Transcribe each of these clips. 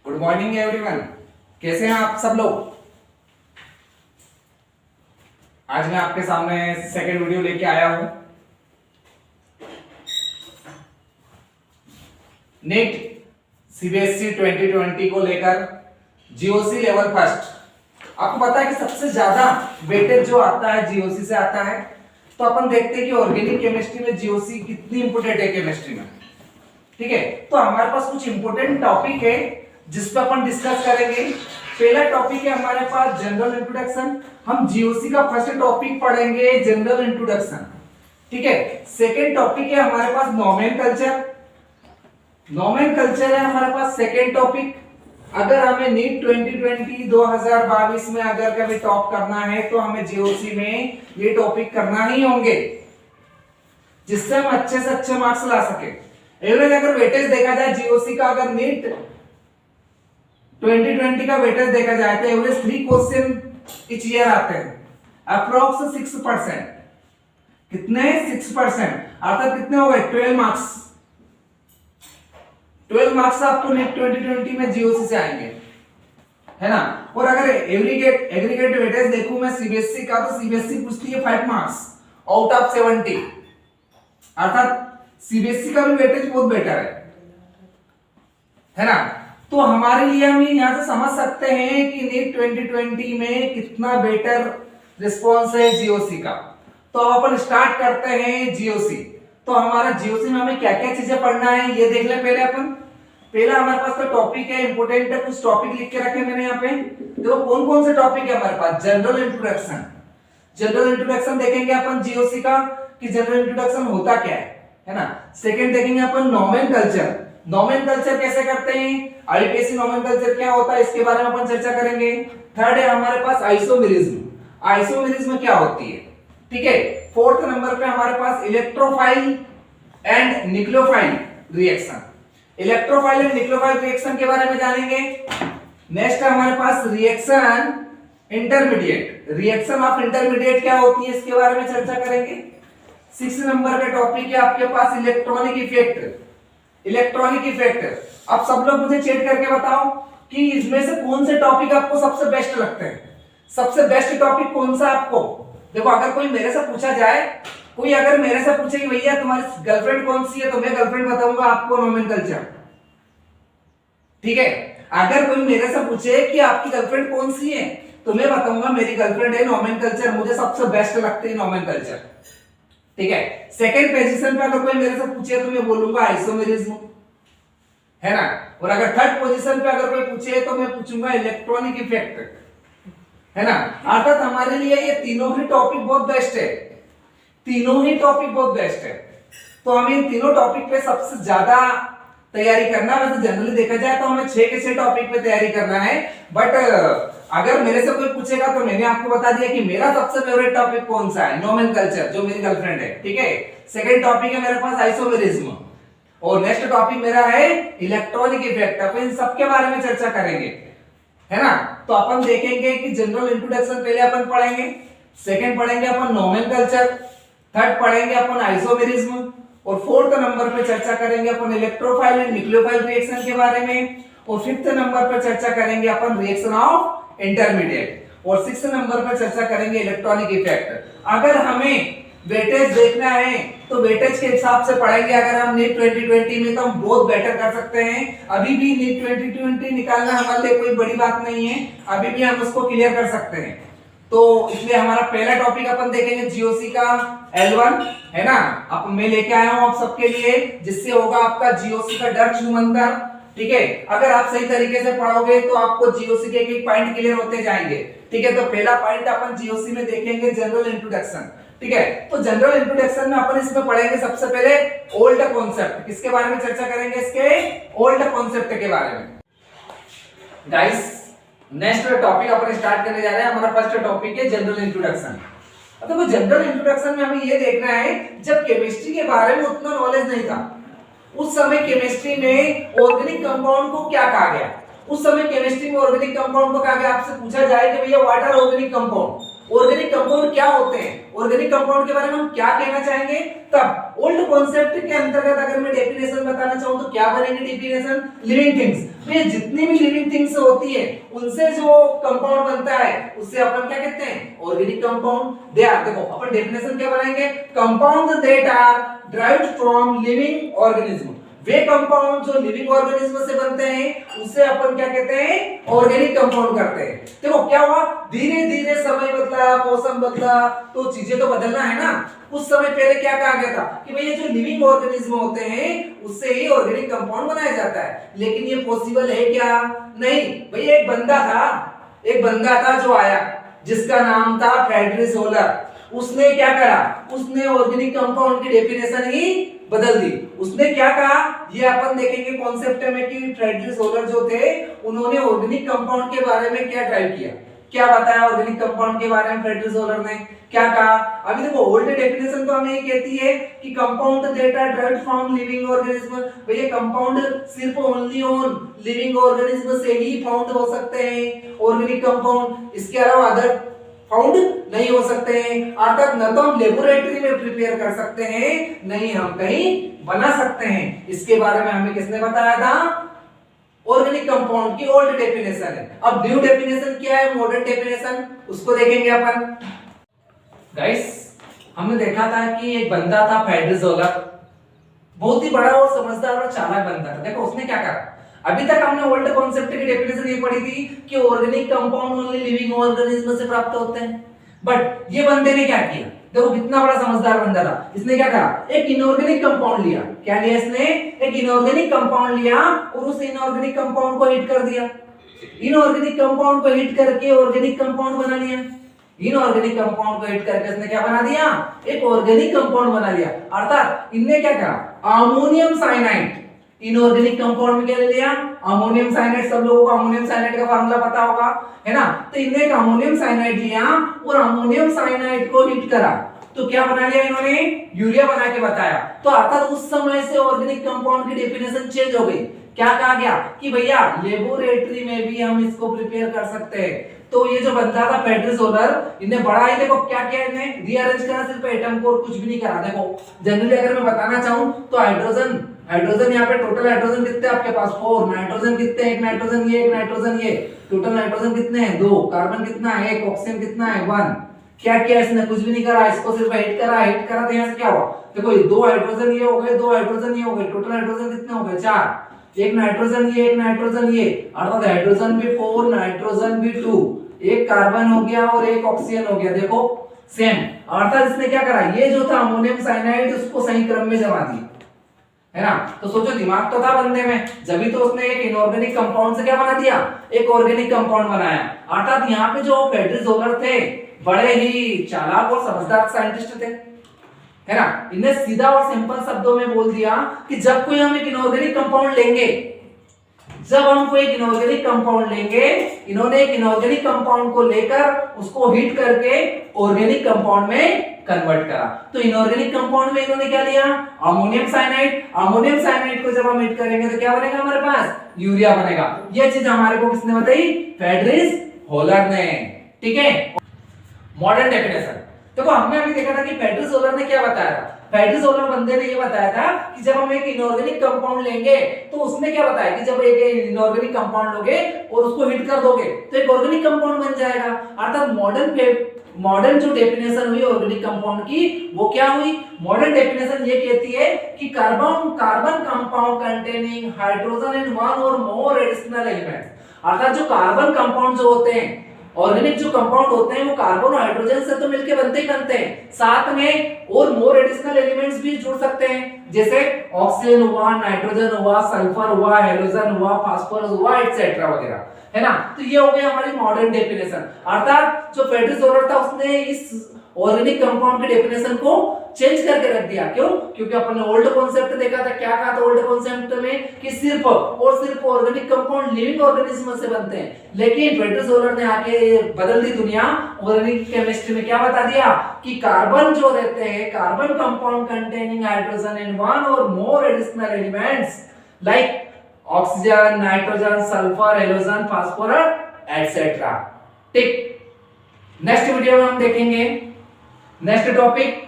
Good morning everyone. कैसे हैं आप सब लोग। आज मैं आपके सामने सेकंड वीडियो लेके आया हूं। नीट सीबीएसई 2020 को लेकर जीओसी लेवल फर्स्ट। आपको पता है कि सबसे ज्यादा वेटेज जो आता है जीओसी से आता है। तो अपन देखते हैं कि ऑर्गेनिक केमिस्ट्री में जीओसी कितनी इंपोर्टेंट है केमिस्ट्री में। ठीक है, तो हमारे पास कुछ इंपोर्टेंट टॉपिक है जिस पे अपन डिस्कस करेंगे। पहला टॉपिक है हमारे पास जनरल इंट्रोडक्शन। हम जीओसी का फर्स्ट टॉपिक पढ़ेंगे जनरल इंट्रोडक्शन। ठीक है, सेकंड टॉपिक है हमारे पास नोमेनकल्चर। नोमेनकल्चर है हमारे पास सेकंड टॉपिक। अगर हमें नीट 2020 2022 में अगर कभी टॉप करना है तो हमें जीओसी में ये टॉपिक करना ही होंगे, जिससे हम अच्छे से अच्छे मार्क्स ला सके। एवरेज अगर वेटेज देखा जाए जीओसी का, अगर नीट 2020 का वेटेज देखा जाए तो एवरेज 3 क्वेश्चन इच ईयर आते हैं, अप्रोक्स 6%। कितने? 6%। अर्थात कितने हो गए? 12 मार्क्स। 12 मार्क्स आपको नीट 2020 में जीओसी से आएंगे, है ना। और अगर एग्रीगेट वेटेज देखूं मैं सीबीएसई का, तो सीबीएसई पूछती है 5 मार्क्स आउट ऑफ 70। अर्थात सीबीएसई का भी वेटेज बहुत बेटर है ना। तो हमारे लिए हम यहां से समझ सकते हैं कि नीट 2020 में कितना बेटर रिस्पॉन्स है जीओसी का। तो अब अपन स्टार्ट करते हैं जीओसी। तो हमारा जीओसी में हमें क्या क्या चीजें पढ़ना है ये देख ले पहले अपन। पहला हमारे पास तो टॉपिक है, इंपोर्टेंट है, कुछ टॉपिक लिख के रखे मैंने यहाँ पे। देखो कौन कौन से टॉपिक है हमारे पास। General introduction. जनरल इंट्रोडक्शन देखेंगे अपन जीओसी का कि जनरल इंट्रोडक्शन होता क्या है ना। सेकंड देखेंगे अपन नोमेनकल्चर। नोमेनकल्चर कैसे करते हैं, आईपीएससी नोमेनकल्चर क्या होता है, इसके बारे में अपन चर्चा करेंगे। थर्ड है हमारे पास आइसोमेरिज्म। आइसोमेरिज्म क्या होती है, ठीक है। फोर्थ नंबर पे हमारे पास electrophile and nucleophile reaction. Electrophile and nucleophile reaction के बारे में जानेंगे। नेक्स्ट है हमारे पास reaction intermediate. Reaction of intermediate क्या होती है, इसके बारे में चर्चा करेंगे। 6 नंबर का टॉपिक है आपके पास इलेक्ट्रॉनिक इफेक्ट। Electronic effect. अब सब लोग मुझे चेक करके बताओ कि इसमें से कौन से टॉपिक आपको सबसे बेस्ट लगते हैं। सबसे बेस्ट टॉपिक कौन सा आपको। देखो अगर कोई मेरे से पूछा जाए, कोई अगर मेरे से पूछे कि भैया तुम्हारी गर्लफ्रेंड कौन सी है, तो मैं गर्लफ्रेंड बताऊंगा आपको नोमेनकल्चर। ठीक है, अगर कोई मेरे से पूछे कि आपकी गर्लफ्रेंड कौन सी है, तो मैं बताऊंगा मेरी गर्लफ्रेंड है नोमेनकल्चर, मुझे सबसे बेस्ट लगती है नोमेनकल्चर। ठीक है, सेकंड पोजीशन पे अगर कोई मेरे से पूछे तो मैं बोलूंगा आइसोमेरिज्म, है ना। और अगर थर्ड पोजीशन पे अगर कोई पूछे तो मैं पूछूंगा इलेक्ट्रॉनिक इफेक्ट, है ना। अर्थात हमारे लिए ये तीनों ही टॉपिक बहुत बेस्ट है। तीनों ही टॉपिक बहुत बेस्ट है। तो हमें इन तीनों टॉपिक पे सबसे ज्यादा तैयारी करना। वैसे जनरली देखा जाए तो हमें 6 के 6 टॉपिक पे तैयारी करना है, बट अगर मेरे से कोई पूछेगा तो मैंने आपको बता दिया कि मेरा सबसे फेवरेट टॉपिक कौन सा है, नोमेनकल्चर, जो मेरी गर्लफ्रेंड है। ठीक है, सेकंड टॉपिक है मेरे पास आइसोमेरिज्म, और नेक्स्ट टॉपिक मेरा है इलेक्ट्रॉनिक इफेक्ट। अपन इन सबके बारे में चर्चा करेंगे, है ना। तो अपन देखेंगे कि जनरल इंट्रोडक्शन पहले अपन पढ़ेंगे, सेकंड पढ़ेंगे अपन नोमेनकल्चर, थर्ड पढ़ेंगे अपन आइसोमेरिज्म, और फोर्थ नंबर पे चर्चा करेंगे अपन इलेक्ट्रोफाइल एंड न्यूक्लियोफाइल रिएक्शन के बारे में, और फिफ्थ नंबर पर चर्चा करेंगे अपन रिएक्शन ऑफ इंटरमीडिएट, और 6 नंबर पर चर्चा करेंगे इलेक्ट्रॉनिक इफेक्ट। अगर हमें वेटेज देखना है तो वेटेज के हिसाब से पढ़ेंगे। अगर हम नीट 2020 में, तो हम बहुत बेटर कर सकते हैं। अभी भी नीट 2020 निकालना हमारे लिए कोई बड़ी बात नहीं है, अभी भी हम उसको क्लियर कर सकते हैं। तो इसलिए हमारा पहला टॉपिक अपन देखेंगे जीओसी का L1, है ना। अब मैं लेके आया हूं आप सबके लिए, जिससे होगा आपका जीओसी का डर छूमंतर। ठीक है, अगर आप सही तरीके से पढ़ोगे तो आपको जीओसी के एक पॉइंट क्लियर होते जाएंगे। ठीक है, तो पहला पॉइंट अपन जीओसी में देखेंगे जनरल इंट्रोडक्शन। ठीक है, तो जनरल इंट्रोडक्शन में अपन इसमें पढ़ेंगे सबसे पहले ओल्ड कॉन्सेप्ट। किसके बारे में चर्चा करेंगे, इसके ओल्ड कॉन्सेप्ट के बारे में। गाइस नेक्स्ट टॉपिक अपन स्टार्ट करने जा रहे हैं। हमारा फर्स्ट टॉपिक है जनरल इंट्रोडक्शन। तो जनरल इंट्रोडक्शन में हमें ये देखना है, जब केमिस्ट्री के बारे में उतना नॉलेज नहीं था, उस समय केमिस्ट्री में ऑर्गेनिक कंपाउंड को क्या कहा गया। उस समय केमिस्ट्री में ऑर्गेनिक कंपाउंड को कहा गया। आपसे पूछा जाए कि भैया what are organic compound, organic compound क्या होते हैं, ऑर्गेनिक कंपाउंड के बारे में हम क्या कहना चाहेंगे, तब ओल्ड कॉन्सेप्ट के अंतर्गत अगर मैं डेफिनेशन बताना चाहूं तो क्या बनेगी डेफिनेशन, लिविंग थिंग्स। ये जितनी भी लिविंग थिंग्स होती है उनसे जो कंपाउंड बनता है उससे अपन क्या कहते हैं, ऑर्गेनिक कंपाउंड। देखो अपन डेफिनेशन क्या बनाएंगे, compound that are derived from living organism, वे कंपाउंड जो लिविंग ऑर्गेनिज्म से बनते हैं उसे अपन क्या कहते हैं, ऑर्गेनिक कंपाउंड करते हैं। देखो क्या हुआ, धीरे धीरे समय बदला, मौसम बदला, तो चीजें तो बदलना है ना। उस समय पहले क्या कहा गया था कि भाई ये जो लिविंग ऑर्गेनिज्म होते हैं उससे ही ऑर्गेनिक कंपाउंड बनाया जाता है, लेकिन ये पॉसिबल है क्या, नहीं भाई। एक बंदा था जो आया जिसका नाम था फ्रेडरिक सोलर, उसने क्या करा, उसने ऑर्गेनिक कंपाउंड की डेफिनेशन ही बदल दी। उसने क्या कहा ये अपन देखेंगे कॉन्सेप्ट में कि फ्रेडरिक सोलर जो थे उन्होंने ऑर्गेनिक कंपाउंड के बारे में क्या ड्राइव किया, क्या बताया ऑर्गेनिक कंपाउंड के बारे में फ्रेडरिक सोलर ने क्या कहा। अभी देखो ओल्ड डेफिनेशन तो हमें ये कहती है कि compound that are derived from living organism, भैया कंपाउंड सिर्फ ओनली ऑन लिविंग ऑर्गेनिज्म से ही फाउंड हो सकते हैं ऑर्गेनिक कंपाउंड, इसके अलावा अदर फाउंड नहीं हो सकते हैं। अर्थात न तो हम लेबोरेटरी में प्रिपेयर कर सकते हैं, नहीं हम कहीं बना सकते हैं। इसके बारे में हमें किसने बताया था, ऑर्गेनिक कंपाउंड की ओल्ड डेफिनेशन है। अब न्यू डेफिनेशन क्या है, मॉडर्न डेफिनेशन, उसको देखेंगे अपन। गाइस हमने देखा था कि एक बंदा था फ्रेडरिक सोलर, बहुत ही बड़ा और समझदार और चालाक बंदा था। देखो उसने क्या करा, अभी तक हमने ओल्ड कॉन्सेप्ट की डेफिनेशन ये पढ़ी थी कि organic compound only living organism से प्राप्त होते हैं, बट ये बंदे ने क्या किया, देखो कितना बड़ा समझदार बंदा था। इसने क्या करा, एक इनऑर्गेनिक कंपाउंड लिया, क्या लिया इसने, एक इनऑर्गेनिक कंपाउंड लिया और उस इनऑर्गेनिक कंपाउंड को हीट कर दिया। इनऑर्गेनिक कंपाउंड को हीट करके ऑर्गेनिक कंपाउंड बना लिया। इनऑर्गेनिक कंपाउंड को हीट करके इसने क्या बना दिया, एक ऑर्गेनिक कंपाउंड बना लिया। अर्थात इनने क्या करा, अमोनियम साइनाइड, इनऑर्गेनिक कंपाउंड में क्या ले लिया, अमोनियम साइनाइड। सब लोगों को अमोनियम साइनाइड का फार्मूला पता होगा, है ना। तो इनने एक अमोनियम साइनाइड लिया और अमोनियम साइनाइड को हीट करा, तो क्या बना लिया इन्होंने, यूरिया बना के बताया। तो अर्थात उस समय से ऑर्गेनिक कंपाउंड की डेफिनेशन चेंज हो गई। क्या कहा गया कि भैया लेबोरेटरी में भी हम इसको प्रिपेयर कर सकते हैं। तो ये जो बंदा था फ्रेडरिक सोलर, इन्हें बड़ा ही देखो क्या किया, इन्हें रीअरेंज करा सिर्फ एटम को और कुछ भी नहीं करा। देखो जनरली अगर मैं बताना चाहूं तो हाइड्रोजन यहाँ पे टोटल हाइड्रोजन कितने आपके पास 4, नाइट्रोजन कितने, एक नाइट्रोजन ये, एक नाइट्रोजन ये, टोटल नाइट्रोजन कितने हैं 2, कार्बन कितना है 1, ऑक्सीजन कितना है 1। क्या किया इसने, कुछ भी नहीं करा, इसको सिर्फ हीट करा तो यहाँ से क्या हुआ, देखो ये 2 हाइड्रोजन ये हो गए, 2 हाइड्रोजन ये हो गए, टोटल हाइड्रोजन कितने हो गए 4, एक नाइट्रोजन ये, एक नाइट्रोजन ये, अर्थात हाइड्रोजन भी 4, नाइट्रोजन भी 2, एक कार्बन हो गया और एक ऑक्सीजन हो गया। देखो सेम, अर्थात इसने क्या करा, ये जो था अमोनियम साइनाइड उसको सही क्रम में जमा दिया, है ना। तो सोचो दिमाग तो था बंदे में, जब तो उसने एक इनऑर्गेनिक कंपाउंड से क्या बना दिया, एक ऑर्गेनिक कंपाउंड बनाया। अर्थात यहाँ पे जो फ्रेडरिक सोलर थे बड़े ही चालाक और समझदार साइंटिस्ट थे, है ना। इन्हें सीधा और सिंपल शब्दों में बोल दिया कि जब कोई हम एक इनऑर्गेनिक कंपाउंड लेंगे, इन्होंने एक इनऑर्गेनिक कंपाउंड को लेकर उसको हीट करके ऑर्गेनिक कंपाउंड में कन्वर्ट करा। तो इनऑर्गेनिक कंपाउंड में इन्होंने क्या लिया, अमोनियम साइनाइड को जब हम हीट करेंगे तो क्या बनेगा हमारे पास, यूरिया बनेगा। ये चीज हमारे को किसने बताई, फ्रेडरिक सोलर ने, ठीक है। मॉडर्न डेफिनेशन देखो, हमने अभी देखा था कि फ्रेडरिक सोलर ने क्या बताया था। फ्रेडरिक सोलर बंदे ने ये बताया था कि जब हम एक इनऑर्गेनिक कंपाउंड लेंगे तो उसने क्या बताया कि जब एक इनऑर्गेनिक कंपाउंड लोगे और उसको हीट कर दोगे तो एक ऑर्गेनिक कंपाउंड बन जाएगा। अर्थात मॉडर्न जो डेफिनेशन हुई ऑर्गेनिक कंपाउंड की, वो क्या हुई, मॉडर्न डेफिनेशन ये कहती है कि carbon compound containing hydrogen and 1 और मोर एडिशनल एलिमेंट्स। अर्थात जो कार्बन कंपाउंड जो होते हैं, ऑर्गेनिक जो कंपाउंड होते हैं वो कार्बन और हाइड्रोजन से तो मिलके बनते हैं, साथ में और मोर एडिशनल एलिमेंट्स भी जुड़ सकते हैं, जैसे ऑक्सीजन हुआ, नाइट्रोजन हुआ, सल्फर हुआ, हेलोजन हुआ, फास्फोरस हुआ, एटसेट्रा वगैरह, है ना। तो ये हो गई हमारी मॉडर्न डेफिनेशन। अर्थात जो फ्रेडरिक सोलर था उसने इस ऑर्गेनिक कंपाउंड के डेफिनेशन को चेंज करके रख दिया। क्यों, क्योंकि अपन ने ओल्ड कॉन्सेप्ट देखा था, क्या कहा था ओल्ड कॉन्सेप्ट में कि सिर्फ ऑर्गेनिक कंपाउंड लिविंग ऑर्गेनिज्म से बनते हैं, लेकिन फ्रेडरिक सोलर ने आके बदल दी दुनिया। ऑर्गेनिक केमिस्ट्री में क्या बता दिया कि कार्बन जो रहते हैं, carbon compound containing hydrogen and 1 और मोर additional elements like oxygen, nitrogen, sulphur, halogen, phosphorus etcetera. ठीक, नेक्स्ट वीडियो में हम देखेंगे नेक्स्ट टॉपिक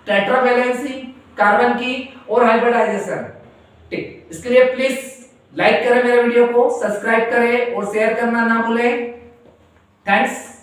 टेट्रावैलेंसी कार्बन की और हाइब्रिडाइजेशन। ठीक, इसके लिए प्लीज लाइक करें मेरे वीडियो को, सब्सक्राइब करें और शेयर करना ना भूलें। थैंक्स।